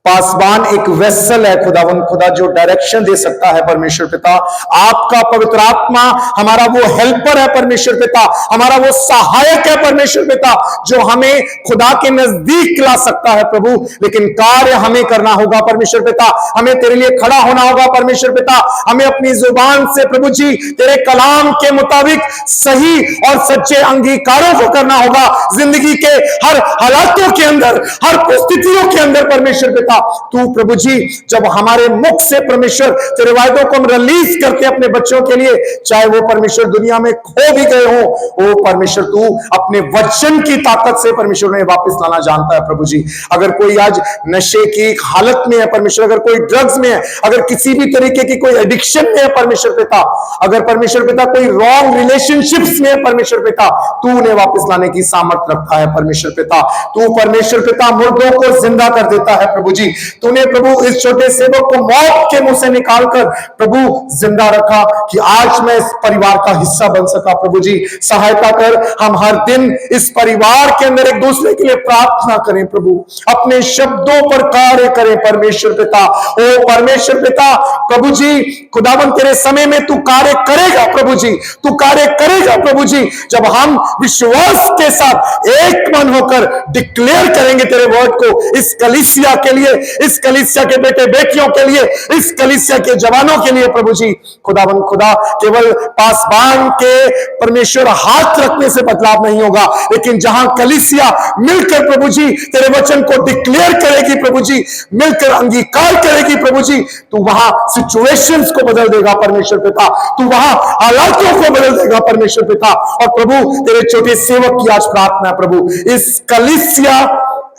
पासबान एक वेसल है खुदावंद खुदा, जो डायरेक्शन दे सकता है परमेश्वर पिता। आपका पवित्र आत्मा हमारा वो हेल्पर है परमेश्वर पिता, हमारा वो सहायक है परमेश्वर पिता, जो हमें खुदा के नजदीक ला सकता है प्रभु। लेकिन कार्य हमें करना होगा परमेश्वर पिता, हमें तेरे लिए खड़ा होना होगा परमेश्वर पिता। हमें अपनी जुबान से प्रभु जी तेरे कलाम के मुताबिक सही और सच्चे अंगीकारों को करना होगा। जिंदगी के हर हालातों के अंदर, हर परिस्थितियों के अंदर परमेश्वर पिता, तू प्रभु जी जब हमारे मुख से परमेश्वर तेरे वायदों को हम रिलीज करते हैं अपने बच्चों के लिए, चाहे वो परमेश्वर दुनिया में खो भी गए हो, वो परमेश्वर तू अपने वचन की ताकत से परमेश्वर ने वापस लाना जानता है प्रभु जी। अगर कोई आज नशे की हालत में है परमेश्वर, अगर कोई ड्रग्स में है, अगर किसी भी तरीके की कोई एडिक्शन में है परमेश्वर पिता, अगर परमेश्वर पिता कोई रॉन्ग रिलेशनशिप्स में है परमेश्वर पिता, तू उन्हें वापस लाने की सामर्थ रखता है परमेश्वर पिता। तू परमेश्वर पिता मुर्दों को जिंदा कर देता है प्रभु जी। तूने प्रभु इस छोटे सेवक को मौत के मुंह से निकालकर प्रभु जिंदा रखा कि आज मैं इस परिवार का हिस्सा बन सका प्रभु जी। सहायता कर, हम हर दिन इस परिवार के अंदर एक दूसरे के लिए प्रार्थना करें प्रभु, अपने शब्दों पर कार्य करें परमेश्वर पिता। ओ परमेश्वर पिता प्रभु जी, खुदावन तेरे समय में तू कार्य करेगा प्रभु जी, तू कार्य करेगा प्रभु जी, जब हम विश्वास के साथ एक मन होकर डिक्लेयर करेंगे तेरे वर्ड को इस कलीसिया के लिए, इस कलीसिया के बेटे बेटियों के लिए, इस कलीसिया के जवानों के लिए प्रभु जी। खुदावन खुदा, केवल पासबान के परमेश्वर हाथ रखने से बदलाव नहीं होगा, लेकिन जहां कलीसिया मिलकर प्रभु जी तेरे वचन को डिक्लेयर करेगी प्रभु जी, मिलकर अंगीकार करेगी प्रभु जी, तू वहां सिचुएशंस को बदल देगा परमेश्वर पिता, तू वहां हालातों को बदल देगा परमेश्वर पिता। और प्रभु तेरे छोटे सेवक की आज प्रार्थना है प्रभु, इस कलीसिया,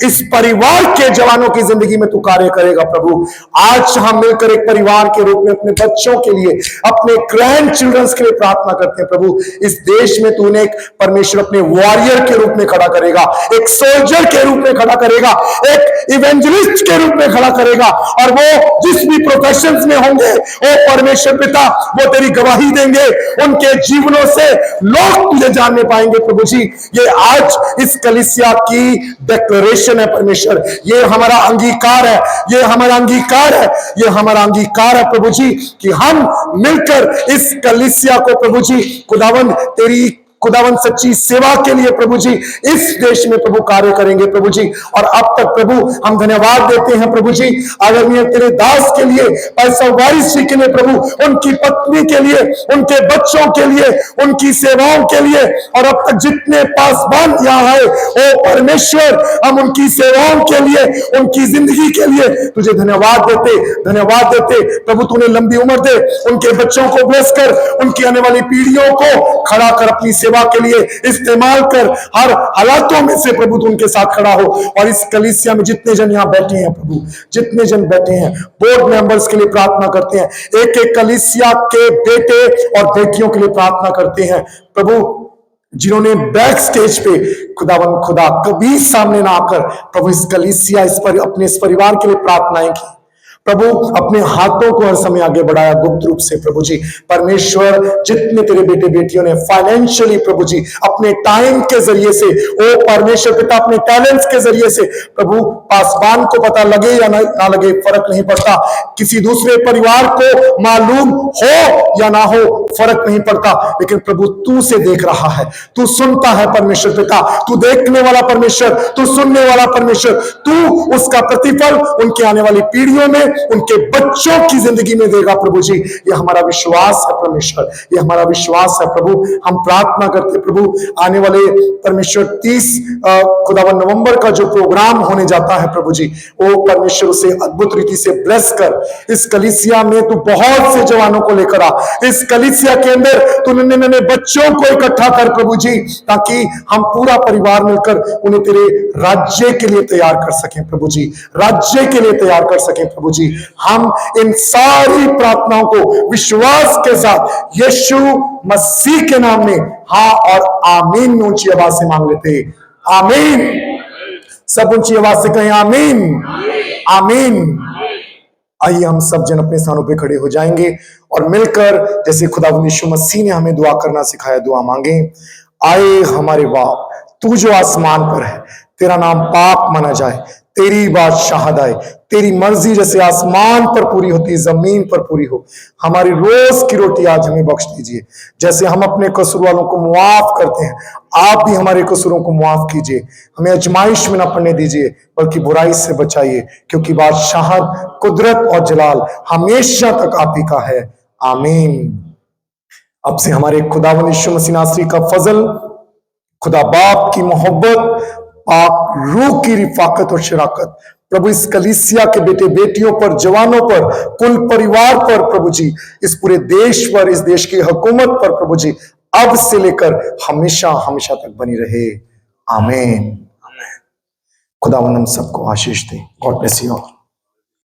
इस परिवार के जवानों की जिंदगी में तू कार्य करेगा प्रभु। आज हम मिलकर एक परिवार के रूप में अपने बच्चों के लिए, अपने ग्रैंड चिल्ड्रंस के लिए प्रार्थना करते हैं प्रभु। इस देश में तूने एक परमेश्वर अपने वॉरियर के रूप में खड़ा करेगा, एक सोल्जर के रूप में खड़ा करेगा, एक इवेंजलिस्ट के रूप में खड़ा करेगा, और वो जिस भी प्रोफेशंस में होंगे ओ परमेश्वर पिता, वो तेरी गवाही देंगे, उनके जीवनों से लोग तुझे जानने पाएंगे प्रभु जी। ये आज इस कलीसिया की डिक्लेरेशन है परमेश्वर, ये हमारा अंगीकार है, ये हमारा अंगीकार है, ये हमारा अंगीकार है प्रभु जी, कि हम मिलकर इस कलीसिया को प्रभु जी खुदावन तेरी खुदावन सच्ची सेवा के लिए प्रभु जी इस देश में प्रभु कार्य करेंगे प्रभु जी। और अब तक प्रभु हम धन्यवाद देते हैं प्रभु जी आदरणीय तेरे दास के लिए, पैसा वारिस जी के लिए प्रभु, उनकी पत्नी के लिए, उनके बच्चों के लिए, उनकी सेवाओं के लिए, और अब तक जितने पासबान यहाँ है ओ परमेश्वर, हम उनकी सेवाओं के लिए, उनकी जिंदगी के लिए तुझे धन्यवाद देते प्रभु। तूने लंबी उम्र दे, उनके बच्चों को ब्लेस कर, उनकी आने वाली पीढ़ियों को खड़ा कर, अपनी सेवा के लिए इस्तेमाल कर, हर हालातों में से प्रभु तू उनके साथ खड़ा हो। और इस कलीसिया में जितने जन यहाँ बैठे हैं प्रभु, जितने जन बैठे हैं, बोर्ड मेंबर्स के लिए प्रार्थना करते हैं, एक एक कलीसिया के बेटे और बेटियों के लिए प्रार्थना करते हैं प्रभु, जिन्होंने बैक स्टेज पे खुदावन खुदा कभी सामने ना आकर प्रभु इस कलीसिया, अपने इस परिवार के लिए प्रार्थनाएं की प्रभु, अपने हाथों को हर समय आगे बढ़ाया गुप्त रूप से प्रभु जी। परमेश्वर जितने तेरे बेटे बेटियों ने फाइनेंशियली प्रभु जी अपने टाइम के जरिए से, ओ परमेश्वर पिता अपने टैलेंट्स के जरिए से प्रभु, पासबान को पता लगे या ना लगे फर्क नहीं पड़ता, किसी दूसरे परिवार को मालूम हो या ना हो फर्क नहीं पड़ता, लेकिन प्रभु तू से देख रहा है, तू सुनता है परमेश्वर पिता, तू देखने वाला परमेश्वर, तू सुनने वाला परमेश्वर, तू उसका प्रतिफल उनके आने वाली पीढ़ियों में, उनके बच्चों की जिंदगी में देगा प्रभु जी। ये हमारा विश्वास है परमेश्वर, ये हमारा विश्वास है प्रभु। हम प्रार्थना करते प्रभु, आने वाले परमेश्वर 30 खुदावन नवंबर का जो प्रोग्राम होने जाता है प्रभु जी, वो परमेश्वर उसे अद्भुत रीति से ब्लेस कर। इस कलीसिया में तू बहुत से जवानों को लेकर आ, इस कलीसिया के अंदर तू नन्हे बच्चों को इकट्ठा कर प्रभु जी, ताकि हम पूरा परिवार मिलकर उन्हें तेरे राज्य के लिए तैयार कर सकें प्रभु जी, राज्य के लिए तैयार कर सकें प्रभु जी। हम इन सारी प्रार्थनाओं को विश्वास के साथ यीशु मसीह के नाम में हाँ और आमीन में ऊंची आवाज से मांग लेते। आमीन। सब ऊंची आवाज से कहें आमीन, आमीन। आइए हम सब जन अपने स्थानों पे खड़े हो जाएंगे और मिलकर जैसे खुदावंद यीशु मसीह ने हमें दुआ करना सिखाया दुआ मांगे। आए हमारे बाप, तू जो आसमान पर है, तेरा नाम पाक माना जाए, तेरी बादशाहत आए, तेरी मर्जी जैसे आसमान पर पूरी होती जमीन पर पूरी हो। हमारी रोज की रोटी आज हमें बख्श दीजिए, जैसे हम अपने कसूर वालों को मुआफ करते हैं, आप भी हमारे कसूरों को मुआफ कीजिए। हमें आजमाइश में न पड़ने दीजिए, बल्कि बुराई से बचाइए, क्योंकि बादशाहत, कुदरत और जलाल हमेशा तक आप ही का है। आमीन। अब से हमारे खुदावंद यीशु मसीह नासरी का फजल, खुदा बाप की मोहब्बत, पाक रूह की रिफाकत और शराकत प्रभु इस कलीसिया के बेटे बेटियों पर, जवानों पर, कुल परिवार पर प्रभु जी, इस पूरे देश पर, इस देश की हुकूमत पर प्रभु जी, अब से लेकर हमेशा हमेशा तक बनी रहे। आमीन। खुदावंद हम सबको आशीष दे। God bless you all.